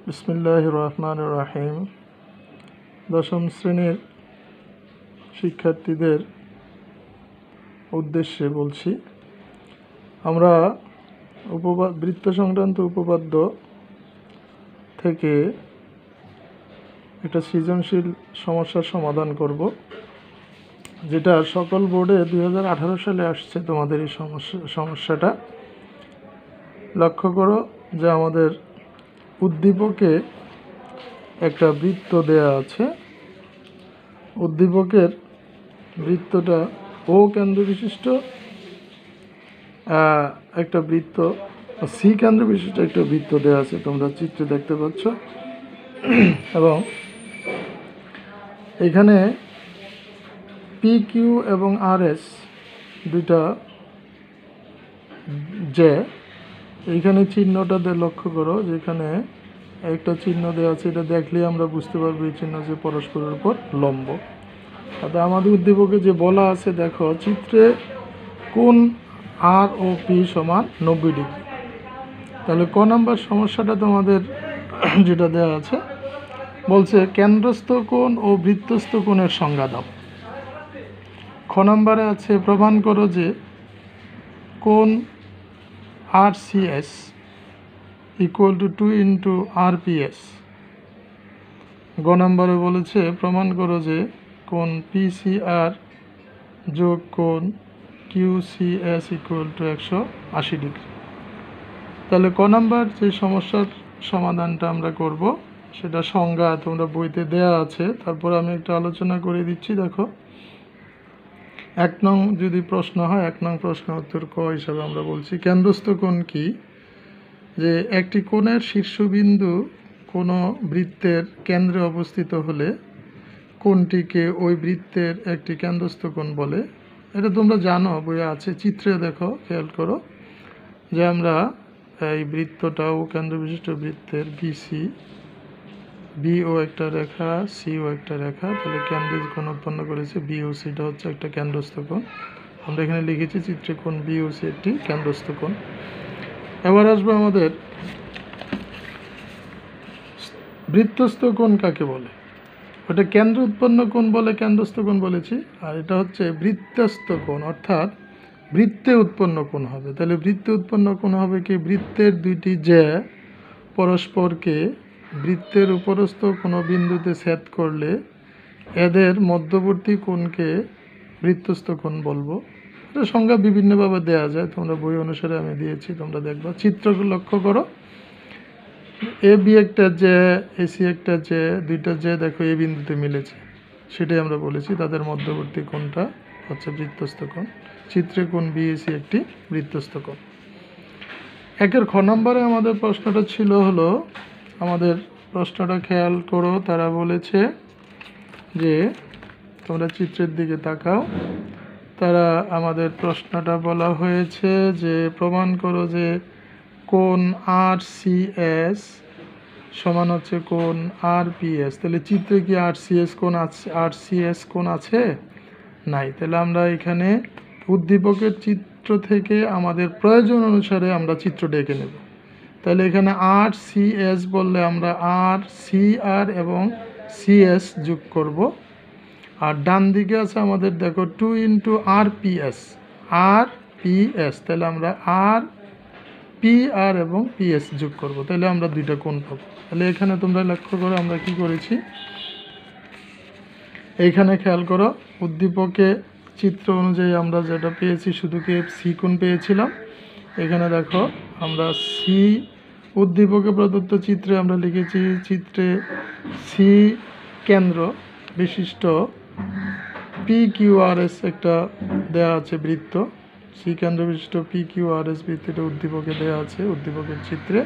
বিসমিল্লাহির রহমানির রহিম। দশম শ্রেণীর শিক্ষার্থীদের উদ্দেশ্যে বলছি, আমরা বৃত্ত সংক্রান্ত উপপাদ্য থেকে একটা সৃজনশীল সমস্যার সমাধান করব, যেটা সকল বোর্ডে 2018 সালে আসছে। তোমাদের এই সমস্যাটা লক্ষ্য করো যে আমাদের উদ্দীপকে একটা বৃত্ত দেয়া আছে। উদ্দীপকের বৃত্তটা ও কেন্দ্র বিশিষ্ট একটা বৃত্ত, সি কেন্দ্র বিশিষ্ট একটা বৃত্ত দেওয়া আছে, তোমরা চিত্রে দেখতে পাচ্ছ। এবং এখানে পি কিউ এবং আর এস দুইটা যে, এইখানে চিহ্নটা লক্ষ্য করো, যেখানে একটা চিহ্ন দেওয়া আছে, এটা দেখলে আমরা বুঝতে পারবো এই চিহ্ন যে পরস্পরের উপর লম্ব। তাতে আমাদের উদ্দীপকে যে বলা আছে, দেখো চিত্রে কোণ আর ও পি সমান 90 ডিগ্রি। তাহলে ক নাম্বার সমস্যাটা তোমাদের যেটা দেওয়া আছে, বলছে কেন্দ্রস্থ কোণ ও বৃত্তস্থ কোণের সংজ্ঞা দাও। খ নাম্বারে আছে প্রমাণ করো যে কোণ R C S equal to 2 into R P S. গ নাম্বারে বলেছে প্রমাণ করো যে কোণ পি সি আর যোগ কোণ Q C S equal to 180 degree. তাহলে ক নাম্বার যে সমস্যার সমাধানটা আমরা করব, সেটা সংজ্ঞা তোমরা বইতে দেয়া আছে, তারপর আমি একটা আলোচনা করে দিচ্ছি। দেখো, 1 নং যদি প্রশ্ন হয়, 1 নং প্রশ্ন উত্তর ক হিসাবে আমরা বলছি কেন্দ্রস্থ কোণ কি, যে একটি কোণের শীর্ষবিন্দু কোনো বৃত্তের কেন্দ্রে অবস্থিত হলে কোণটিকে ওই বৃত্তের একটি কেন্দ্রস্থ কোণ বলে। এটা তোমরা জানো, বইয়ে আছে, চিত্রে দেখো, খেয়াল করো যে আমরা এই বৃত্তটাও কেন্দ্র বিশিষ্ট বৃত্তের বিসি, বিও একটা রেখা, সিও একটা রেখা, তাহলে কেন্দ্রিক কোণ উৎপন্ন করেছে। বিওসিটা হচ্ছে একটা কেন্দ্রস্থ কোণ, আমরা এখানে লিখেছি চিত্রে কোণ বিওসি একটি কেন্দ্রস্থ কোণ। এবার আসবো আমাদের বৃত্তস্থ কোণ কাকে বলে। ওটা কেন্দ্র উৎপন্ন কোণ বলে, কেন্দ্রস্থ কোণ বলেছি, আর এটা হচ্ছে বৃত্তস্থ কোণ, অর্থাৎ বৃত্তে উৎপন্ন কোণ হবে। তাহলে বৃত্তে উৎপন্ন কোণ হবে কি, বৃত্তের দুইটি যে পরস্পরকে বৃত্তের উপরস্থ কোনো বিন্দুতে ছেদ করলে এদের মধ্যবর্তী কোণকে বৃত্তস্থ কোণ বলবো। এটা সংজ্ঞা বিভিন্নভাবে দেওয়া যায়, তোমরা বই অনুসারে আমি দিয়েছি, তোমরা দেখবা। চিত্রগুলো লক্ষ্য করো, এ বি একটা যে, এসি একটা যে, দুইটা যে দেখো এ বিন্দুতে মিলেছে, সেটাই আমরা বলেছি তাদের মধ্যবর্তী কোণটা হচ্ছে বৃত্তস্থ কোণ। চিত্রে কোণ বিএসি একটি বৃত্তস্থ কোণ। 1-এর খ নম্বরে আমাদের প্রশ্নটা ছিল হলো, আমাদের প্রশ্নটা খেয়াল করো, তারা বলেছে যে, তোমরা চিত্রের দিকে তাকাও, তারা আমাদের প্রশ্নটা বলা হয়েছে যে প্রমাণ করো যে কোণ আর সি এস সমান হচ্ছে কোণ আর পি এস। তাহলে চিত্রে কি আর সি এস কোণ আছে? আর সি এস কোণ আছে? নাই। তাহলে আমরা এখানে উদ্দীপকের চিত্র থেকে আমাদের প্রয়োজন অনুসারে আমরা চিত্রটা এঁকে নেব। তাহলে এখানে আর সি এস বললে আমরা আর সি আর এবং সি এস যোগ করব। আর ডান দিকে আছে আমাদের, দেখো 2 ইন্টু আর পি এস, আর পি এস, তাহলে আমরা আর পি আর এবং পি এস যোগ করব, তাহলে আমরা দুইটা কোণ পাবো। তাহলে এখানে তোমরা লক্ষ্য করো আমরা কি করেছি, এইখানে খেয়াল করো, উদ্দীপকে চিত্র অনুযায়ী আমরা যেটা পেয়েছি, শুধু কি সি কোণ পেয়েছিলাম। এখানে দেখো আমরা সি, উদ্দীপকে প্রদত্ত চিত্রে আমরা লিখেছি চিত্রে সি কেন্দ্র বিশিষ্ট পি কিউ আর এস একটা দেয়া আছে বৃত্ত, সি কেন্দ্র বিশিষ্ট পি কিউ আর এস বৃত্তটা উদ্দীপকে দেওয়া আছে উদ্দীপকের চিত্রে।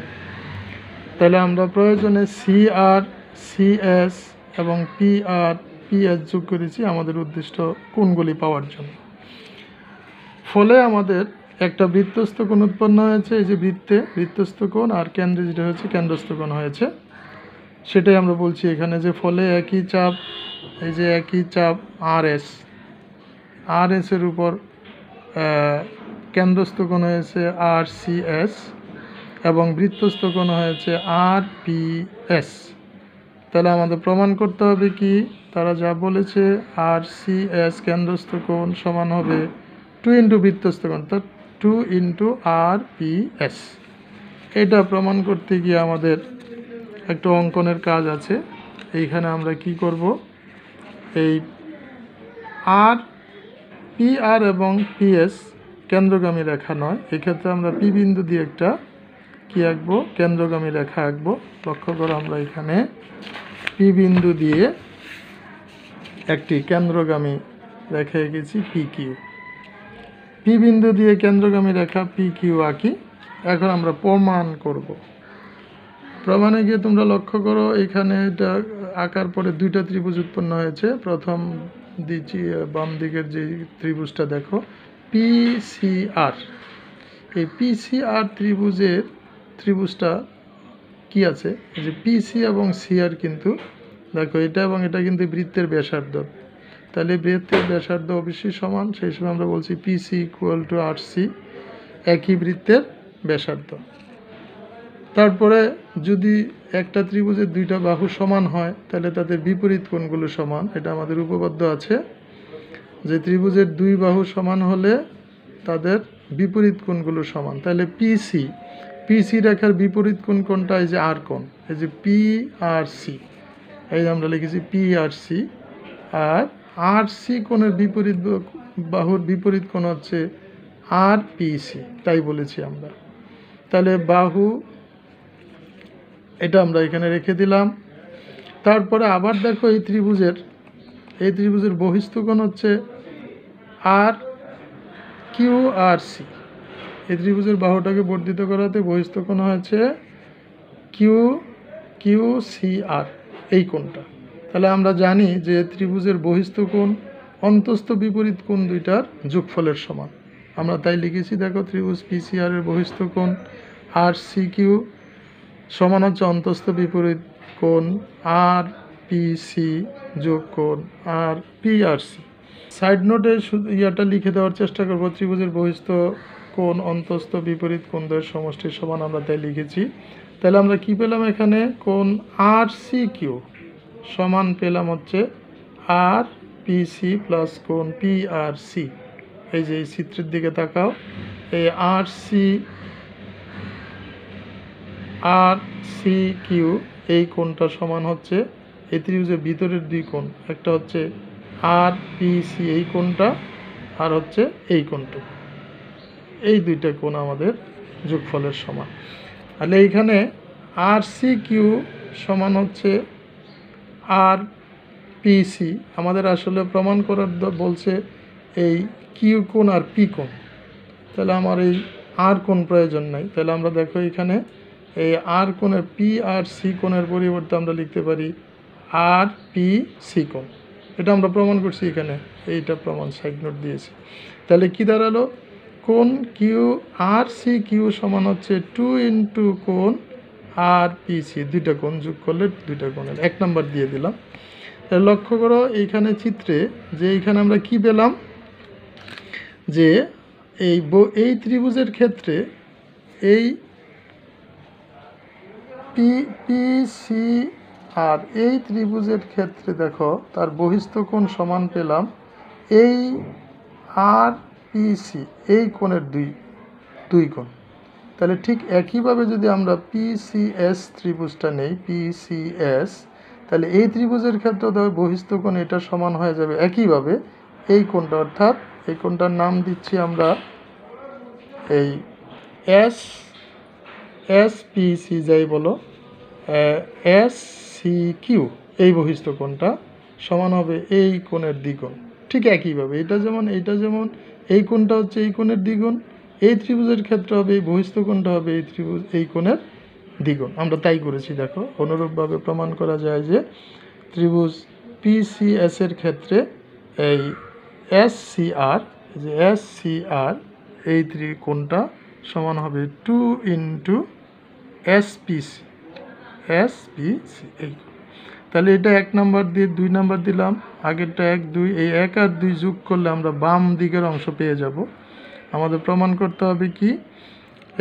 তাহলে আমরা প্রয়োজনে সি আর সি এস এবং পি আর পি এস যোগ করেছি আমাদের উদ্দিষ্ট কোণগুলি পাওয়ার জন্য। ফলে আমাদের একটা বৃত্তস্থ কোণ উৎপন্ন হয়েছে, এই যে বৃত্তে বৃত্তস্থ কোণ, আর কেন্দ্রে যেটা হয়েছে কেন্দ্রস্থ কোণ হয়েছে, সেটাই আমরা বলছি এখানে। যে ফলে একই চাপ, এই যে একই চাপ আর এস এর উপর কেন্দ্রস্থ কোণ হয়েছে আর সি এস, এবং বৃত্তস্থ কোণ হয়েছে আর পি এস। তাহলে আমাদের প্রমাণ করতে হবে কি, তারা যা বলেছে আর সি এস কেন্দ্রস্থ কোণ সমান হবে 2 ইন্টু বৃত্তস্থ কোণ, অর্থাৎ 2 ইন্টু আর পি এস। এটা প্রমাণ করতে গিয়ে আমাদের একটা অঙ্কনের কাজ আছে। এইখানে আমরা কি করব, এই আর পি আর এবং পি এস কেন্দ্রগামী রেখা নয়, এক্ষেত্রে আমরা পি বিন্দু দিয়ে একটা কি আঁকবো, কেন্দ্রগামী রেখা আঁকবো। লক্ষ্য করো আমরা এখানে পি বিন্দু দিয়ে একটি কেন্দ্রগামী রেখা এঁকেছি পি কিউ। পি বিন্দু দিয়ে কেন্দ্রগামী রেখা পি কিউ আঁকি। এখন আমরা প্রমাণ করব। প্রমাণে গিয়ে তোমরা লক্ষ্য করো এখানে এটা আঁকার পরে দুইটা ত্রিভুজ উৎপন্ন হয়েছে। প্রথম দিচ্ছি বাম দিকের যে ত্রিভুজটা দেখো পি সি আর, এই পি সি আর ত্রিভুজটা কি আছে, এই যে পি সি এবং সি আর কিন্তু দেখো এটা এবং এটা কিন্তু বৃত্তের ব্যাসার্ধ। তাহলে বৃত্তের ব্যাসার্ধ অবশ্যই সমান, সেই সময় আমরা বলছি P C equal to R C, একই বৃত্তের ব্যাসার্ধ। তারপরে যদি একটা ত্রিভুজের দুইটা বাহু সমান হয় তাহলে তাদের বিপরীত কোণগুলো সমান। এটা আমাদের উপপাদ্য আছে যে ত্রিভুজের দুই বাহু সমান হলে তাদের বিপরীত কোণগুলো সমান। তাহলে পিসি রেখার বিপরীত কোণ কোনটা, এই যে আর কোণ, এই যে পি আর সি, এই যে আমরা লিখেছি পি আর সি। আর সি কোণের বিপরীত বাহুর বিপরীত কোণ হচ্ছে আর পি সি, তাই বলেছি আমরা। তাহলে বাহু এটা আমরা এখানে রেখে দিলাম। তারপরে আবার দেখো এই ত্রিভুজের বহিস্থ কোণ হচ্ছে আর কিউ আর সি। এই ত্রিভুজের বাহুটাকে বর্ধিত করাতে বহিস্থ কোণ হয়েছে কিউ সি আর, এই কোণটা। তাহলে আমরা জানি যে ত্রিভুজের বহিস্থ কোণ অন্তস্থ বিপরীত কোণ দুইটার যোগফলের সমান। আমরা তাই লিখেছি দেখো ত্রিভুজ পি সি আর এর বহিস্থ কোণ আর সি কিউ সমান হচ্ছে অন্তস্থ বিপরীত কোণ আর পি সি যোগ কোণ আর পি আর সি। সাইড নোটে ইয়াটা লিখে দেওয়ার চেষ্টা করব, ত্রিভুজের বহিস্থ কোণ অন্তস্থ বিপরীত কোণদের সমষ্টির সমান, আমরা তাই লিখেছি। তাহলে আমরা কি পেলাম, এখানে কোণ আর সি কিউ সমান পেলাম হচ্ছে আর পি সি প্লাস কোণ পি আর সি। এই যে এই চিত্রের দিকে তাকাও, এই আর সি কিউ এই কোণটা সমান হচ্ছে এই ত্রিভুজের ভিতরের দুই কোণ, একটা হচ্ছে আর পি সি এই কোণটা, আর হচ্ছে এই কোণটা। এই দুইটা কোণ আমাদের যোগফলের সমান। তাহলে এইখানে আর সি কিউ সমান হচ্ছে আর পি সি। আমাদের আসলে প্রমাণ করার বলছে এই কিউ কোণ আর পি কোণ, তাহলে আমার এই আর কোণ প্রয়োজন নাই। তাহলে আমরা দেখো এখানে এই আর কোণের পি আর সি কোণের পরিবর্তে আমরা লিখতে পারি আর পি সি কোণ। এটা আমরা প্রমাণ করছি এখানে, এইটা প্রমাণ সাইড নোট দিয়েছি। তাহলে কি দাঁড়ালো, কোণ কিউ আর সি কিউ সমান হচ্ছে 2 ইন্টু কোণ আর পি সি, দুইটা কোণ যোগ করলে দুইটা কোণের 1 নাম্বার দিয়ে দিলাম। লক্ষ্য করো এইখানে চিত্রে যে এইখানে আমরা কি পেলাম, যে এই ত্রিভুজের ক্ষেত্রে এই পি সি আর এই ত্রিভুজের ক্ষেত্রে দেখো তার বহিস্থ কোণ সমান পেলাম এই আর পি সি এই কোণের দুই কোণ। তাহলে ঠিক একইভাবে যদি আমরা পিসিএস ত্রিভুজটা নেই, পিসিএস, তাহলে এই ত্রিভুজের ক্ষেত্রে তবে বহিস্থ কোণ এটা সমান হয়ে যাবে একইভাবে এই কোণটা, অর্থাৎ এই কোণটার নাম দিচ্ছি আমরা এই এস পি সি যাই বলো, এস সি কিউ, এই বহিস্থ কোণটা সমান হবে এই কোণের দ্বিগুণ। ঠিক একইভাবে এটা যেমন এই কোণটা হচ্ছে এই কোণের দ্বিগুণ, এই ত্রিভুজের ক্ষেত্রে হবে এই বহিস্থ কোণটা হবে এই কোণের দ্বিগুণ। আমরা তাই করেছি। দেখো অনুরূপভাবে প্রমাণ করা যায় যে ত্রিভুজ পিসিএস এর ক্ষেত্রে এই এসসিআর এই কোণটা সমান হবে 2 ইন্টু এসপিসি এই। তাহলে এটা 1 নাম্বার দিয়ে 2 নাম্বার দিলাম, আগেরটা 1 2, এই 1 আর 2 যোগ করলে আমরা বাম দিকের অংশ পেয়ে যাব। আমাদের প্রমাণ করতে হবে কি,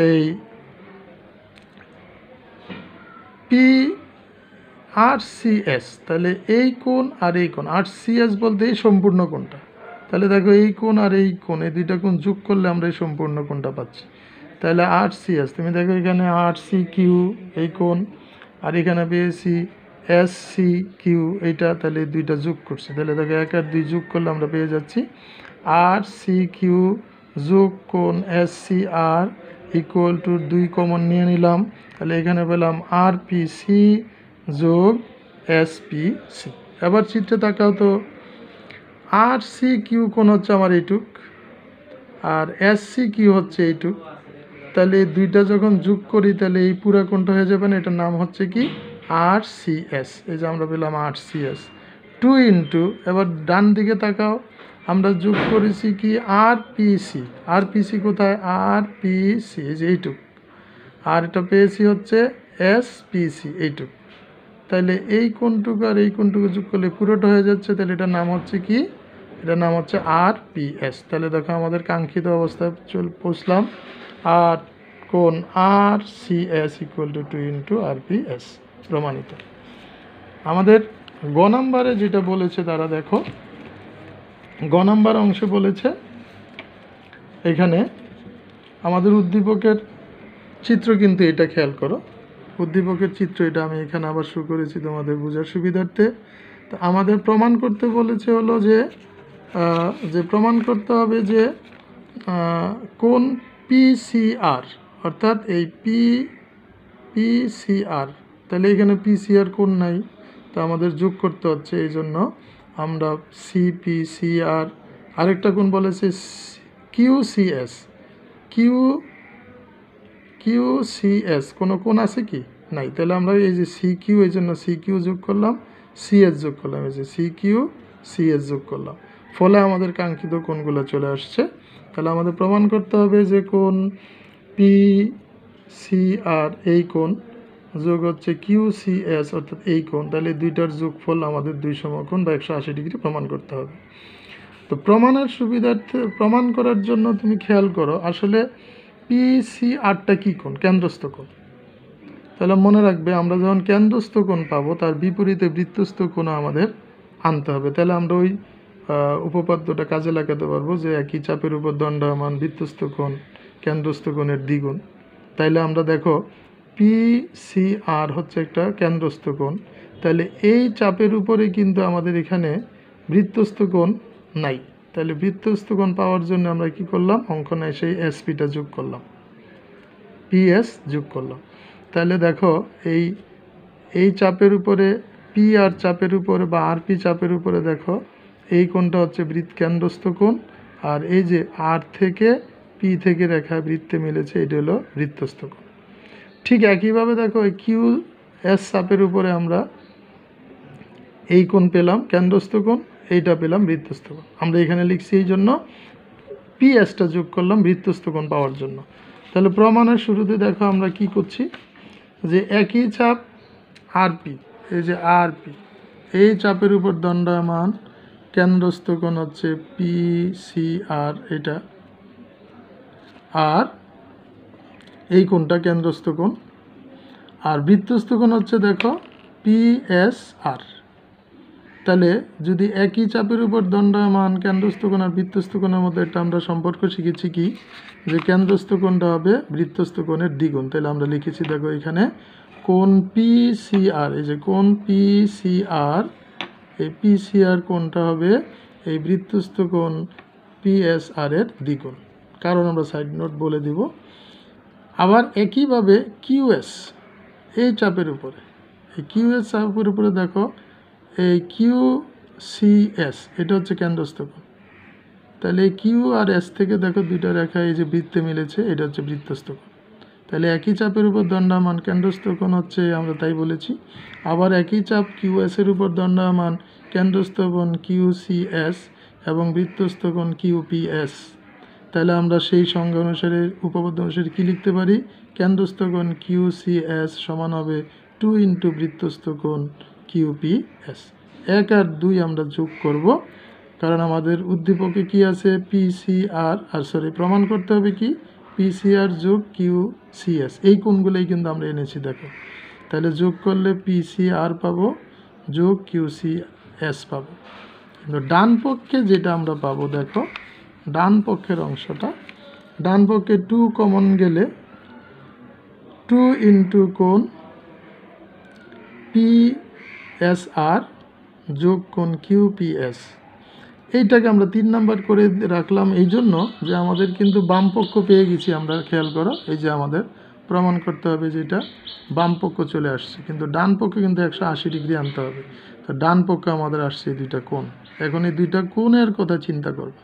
এই পি আর সি এস, তাহলে এই কোণ আর এই কোণ, আর সি এস বলতে এই সম্পূর্ণ কোণটা। তাহলে দেখো এই কোণ আর এই কোণ, এই দুইটা কোণ যোগ করলে আমরা এই সম্পূর্ণ কোণটা পাচ্ছি। তাহলে আর সি এস, তুমি দেখো এখানে আর সি কিউ এই কোণ, আর এখানে পেয়েছি এস সি কিউ এইটা, তাহলে এই দুইটা যোগ করছি। তাহলে দেখো 1 আর 2 যোগ করলে আমরা পেয়ে যাচ্ছি আর সি কিউ যোগ কোণ S C R equal to 2 common নিয়ে নিলাম, তাহলে এখানে পেলাম আর পি সি যোগ এস পি সি। এবার চিত্রে তাকাও তো, আর সি কিউ কোণ হচ্ছে আমার এইটুক, আর এস সি কিউ হচ্ছে এইটুক। তাহলে এই দুইটা যখন যোগ করি তাহলে এই পুরো কোণটা হয়ে যাবে না, এটার নাম হচ্ছে কি আর সি এস। এই যে আমরা পেলাম আর সি এস 2 ইন্টু, এবার ডান দিকে তাকাও, আমরা যোগ করেছি কি আর পি সি। আর পি সি কোথায়, আর পি সি এই যে এইটুক, আর এটা পেয়েছি হচ্ছে এস পি সি এইটুক। তাহলে এই কোণটুকু আর এই কোণটুকু যোগ করলে পুরোটা হয়ে যাচ্ছে, তাহলে এটার নাম হচ্ছে কি, এটার নাম হচ্ছে আর পি এস। তাহলে দেখো আমাদের কাঙ্ক্ষিত অবস্থায় পৌঁছলাম, আর কোণ R C S equal to 2 into R P S, প্রমাণিত। আমাদের গ নাম্বারে যেটা বলেছে তারা দেখো, গ নাম্বার অংশে বলেছে এখানে আমাদের উদ্দীপকের চিত্র, কিন্তু এটা খেয়াল করো, উদ্দীপকের চিত্র এটা আমি এখানে আবার শুরু করেছি তোমাদের বোঝার সুবিধার্থে। তো আমাদের প্রমাণ করতে বলেছে হলো যে প্রমাণ করতে হবে যে কোন পিসিআর, অর্থাৎ এই পিসিআর, তাহলে এখানে পিসিআর কোন নাই, তো আমাদের যোগ করতে হচ্ছে, এই জন্য আমরা সিপিসিআর, আরেকটা কোন বলেছে কিউসিএস, কিউসিএস কোনো কোন আছে কি নাই, তাহলে আমরা এই যে সিকিউ, এই জন্য সিকিউ যোগ করলাম, সিএস যোগ করলাম, এই যে সিকিউ সিএস যোগ করলাম, ফলে আমাদের কাঙ্ক্ষিত কোণগুলো চলে আসছে। তাহলে আমাদের প্রমাণ করতে হবে যে কোণ পি সি আর এই কোণ যোগ হচ্ছে কিউ সি এস অর্থাৎ এই কোণ, তাহলে দুইটার যোগফল আমাদের 2 সমকোণ বা 180 ডিগ্রি প্রমাণ করতে হবে। তো প্রমাণের সুবিধার্থে প্রমাণ করার জন্য তুমি খেয়াল করো, আসলে পি সি আরটা কী কোণ, কেন্দ্রস্থ কোণ। তাহলে মনে রাখবে আমরা যখন কেন্দ্রস্থ কোণ পাবো তার বিপরীতে বৃত্তস্থ কোণ আমাদের আনতে হবে, তাহলে আমরা ওই উপপাদ্যটা কাজে লাগাতে পারবো যে একই চাপের উপর দণ্ডায়মান বৃত্তস্থ কোণ কেন্দ্রস্থ কোণের দ্বিগুণ। তাইলে আমরা দেখো পি সি আর হচ্ছে একটা কেন্দ্রস্থ কোণ, তাহলে এই চাপের উপরে কিন্তু আমাদের এখানে বৃত্তস্থ কোণ নাই, তাহলে বৃত্তস্থ কোণ পাওয়ার জন্য আমরা কি করলাম, অঙ্কনে সেই এসপিটা যোগ করলাম, পিএস যোগ করলাম। তাহলে দেখো এই চাপের উপরে পি আর চাপের উপরে বা আর পি চাপের উপরে দেখো এই কোণটা হচ্ছে কেন্দ্রস্থ কোণ, আর এই যে আর থেকে পি থেকে রেখা বৃত্তে মিলেছে এটা হলো বৃত্তস্থ কোণ। ঠিক একইভাবে দেখো এই কিউ এস চাপের উপরে আমরা এই কোণ পেলাম কেন্দ্রস্থ কোণ, এইটা পেলাম বৃত্তস্থ কোণ। আমরা এখানে লিখছি এই জন্য পি এসটা যোগ করলাম বৃত্তস্থ কোণ পাওয়ার জন্য। তাহলে প্রমাণের শুরুতে দেখো আমরা কি করছি, যে একই চাপ আরপি, এই যে আরপি এই চাপের উপর দণ্ডায়মান কেন্দ্রস্থ কোণ হচ্ছে পি সি আর এটা, আর এই কোণটা কেন্দ্রস্থ কোণ, আর বৃত্তস্থ কোণ হচ্ছে দেখো পি এস আর। তাহলে যদি একই চাপের উপর দণ্ডায়মান কেন্দ্রস্থ কোণ আর বৃত্তস্থ কোণের মধ্যে একটা আমরা সম্পর্ক শিখেছি কি, যে কেন্দ্রস্থ কোণটা হবে বৃত্তস্থ কোণের দ্বিগুণ। তাহলে আমরা লিখেছি দেখো এখানে কোণ পি সি আর, এই যে কোণ পি সি আর, এই পি সি আর কোণটা হবে এই বৃত্তস্থ কোণ পি এস আর এর দ্বিগুণ, কারণ আমরা সাইড নোট বলে দিব। আবার একইভাবে কিউএস এই চাপের উপরে, এই কিউএস চাপের উপরে দেখো এই কিউ সি এস এটা হচ্ছে কেন্দ্রস্থ কোণ, তাহলে এই কিউ আর এস থেকে দেখো দুইটা রেখা এই যে বৃত্তে মিলেছে, এটা হচ্ছে বৃত্তস্থ কোণ। তাহলে একই চাপের উপর দণ্ডায়মান কেন্দ্রস্থ কোণ হচ্ছে আমরা তাই বলেছি। আবার একই চাপ কিউ এসের উপর দণ্ডায়মান কেন্দ্রস্থ কোণ কিউ সি এস এবং বৃত্তস্থ কোণ কিউ পি এস। তাহলে আমরা সেই সংজ্ঞা অনুসারে উপপাদ্য অনুসারে কী লিখতে পারি, কেন্দ্রস্থ কোণ কিউ সি এস সমান হবে 2 ইন্টু বৃত্তস্থ কোণ কিউ পি এস। 1 আর 2 আমরা যোগ করব, কারণ আমাদের উদ্দীপকে কি আছে পি সি আর, প্রমাণ করতে হবে কি পি সি আর যোগ কিউ সি এস, এই কোণগুলোই কিন্তু আমরা এনেছি দেখো। তাহলে যোগ করলে PCR পাবো যোগ QCS পাবো। কিন্তু ডান পক্ষে যেটা আমরা পাবো, দেখো ডান পক্ষের অংশটা, ডান পক্ষে 2 কমন গেলে 2 ইন্টু কোণ PSR যোগ কোণ QPS। এইটাকে আমরা 3 নাম্বার করে রাখলাম এই জন্য যে আমাদের কিন্তু বাম পক্ষ পেয়ে গেছি আমরা, খেয়াল করো এই যে আমাদের প্রমাণ করতে হবে যে এটা বাম পক্ষ চলে আসছে, কিন্তু ডান পক্ষে কিন্তু 180 ডিগ্রি আনতে হবে। তো ডান পক্ষে আমাদের আসছে এই দুইটা কোণ। এখন এই দুইটা কোণের কথা চিন্তা করবে,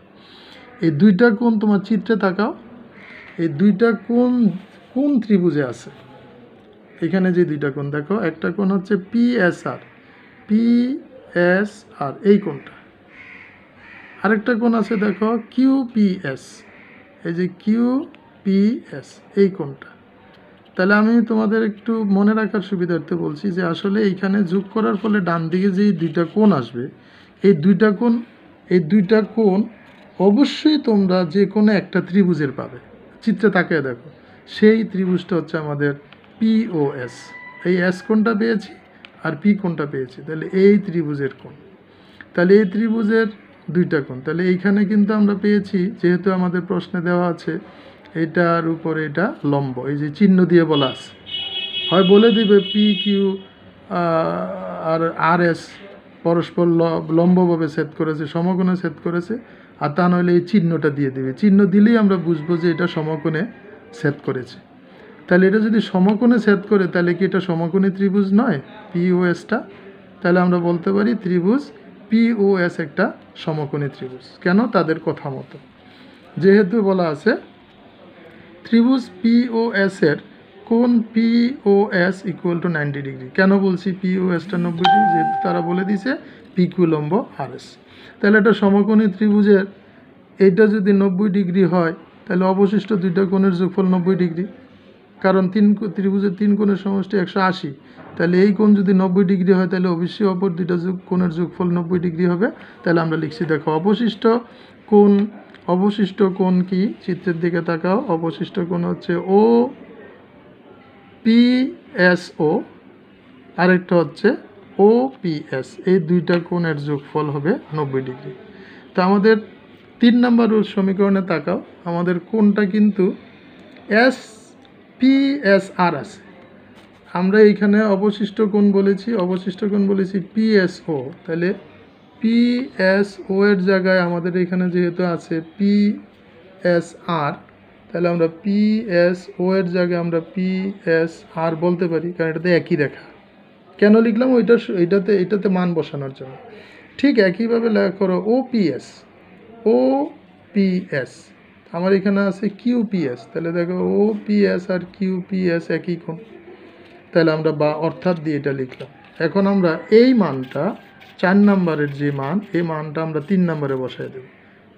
এই দুইটা কোণ তোমার চিত্রে তাকাও, এই দুইটা কোণ কোন ত্রিভুজে আছে? এখানে যে দুইটা কোণ দেখো, একটা কোণ হচ্ছে PSR এই কোণটা, আরেকটা কোণ আছে দেখো QPS, এই যে QPS এই কোণটা। তাহলে আমি তোমাদের একটু মনে রাখার সুবিধার্থে বলছি যে আসলে এইখানে যোগ করার ফলে ডান দিকে যে দুইটা কোণ আসবে, এই দুইটা কোণ অবশ্যই তোমরা যে কোনো একটা ত্রিভুজের পাবে। চিত্রে তাকিয়ে দেখো, সেই ত্রিভুজটা হচ্ছে আমাদের POS। এই S কোণটা পেয়েছি আর P কোণটা পেয়েছি, তাহলে এই ত্রিভুজের কোণ। তাহলে এই ত্রিভুজের দুইটা কোণ, তাহলে এইখানে কিন্তু আমরা পেয়েছি, যেহেতু আমাদের প্রশ্নে দেওয়া আছে এটার উপরে এটা লম্ব, এই যে চিহ্ন দিয়ে বলা আছে, হয় বলে দিবে PQ আর RS পরস্পর লম্বভাবে ছেদ করেছে, সমকোণে ছেদ করেছে, আর তা নইলে এই চিহ্নটা দিয়ে দিবে। চিহ্ন দিলেই আমরা বুঝবো যে এটা সমকোণে ছেদ করেছে। তাহলে এটা যদি সমকোণে ছেদ করে, তাহলে কি এটা সমকোণী ত্রিভুজ নয় POSটা? তাহলে আমরা বলতে পারি ত্রিভুজ POS একটা সমকোণী ত্রিভুজ। কেন? তাদের কথা মতো, যেহেতু বলা আছে ত্রিভুজ POS এর কোণ POS ইকুয়াল টু 90 ডিগ্রি। কেন বলছি POSটা 90 ডিগ্রি? যেহেতু তারা বলে দিয়েছে PQ লম্ব RS। তাহলে এটা সমকোণী ত্রিভুজের এইটা যদি 90 ডিগ্রি হয়, তাহলে অবশিষ্ট দুইটা কোণের যোগফল 90 ডিগ্রি, কারণ ত্রিভুজের 3 কোণের সমষ্টি 180। তাহলে এই কোণ যদি 90 ডিগ্রি হয়, তাহলে অবশ্যই অপর দুইটা কোণের যোগফল 90 ডিগ্রি হবে। তাহলে আমরা লিখছি, দেখো অবশিষ্ট কোণ কি? চিত্রের দিকে তাকাও, অবশিষ্ট কোণ হচ্ছে OPSO, আরেকটা হচ্ছে OPS। এই দুইটা কোণের যোগফল হবে 90 ডিগ্রি। তো আমাদের 3 নম্বর সমীকরণে তাকাও, আমাদের কোণটা কিন্তু PSR আছে। আমরা এইখানে অবশিষ্ট কোণ বলেছি PSO। তাহলে PSO এর জায়গায় আমাদের এখানে যেহেতু আছে PSR, তাহলে আমরা PSO এর জায়গায় আমরা PSR বলতে পারি, কারণ এটাতে একই রেখা। কেন লিখলাম? এটাতে মান বসানোর জন্য। ঠিক একইভাবে লেখা করো OPS আমার এখানে আছে QPS। তাহলে দেখো OPS আর QPS একই কোণ, তাহলে আমরা অর্থাৎ দিয়ে এটা লিখলাম। এখন আমরা এই মানটা 4 নম্বরের যে মান, এই মানটা আমরা 3 নম্বরে বসাই দেব।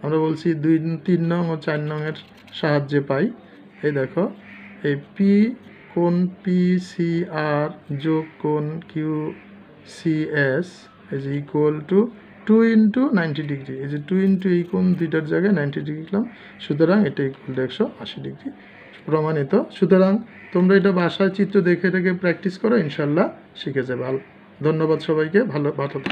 আমরা বলছি 2, 3 নং ও 4 নং এর সাহায্যে পাই। এই দেখো, এই কোণ PCR যোগ কোণ QCS is equal to 2 into 90 degree. এই যে 2 into এই কোণ দুইটার জায়গায় 90 ডিগ্রি লিখলাম, সুতরাং এটা ইকুয়াল টু 180 ডিগ্রি প্রমাণিত। সুতরাং তোমরা এটা বাসায় চিত্র দেখে এটাকে প্র্যাকটিস করো, ইনশাল্লাহ শিখে যাবে। ধন্যবাদ সবাইকে, ভালো থাকো।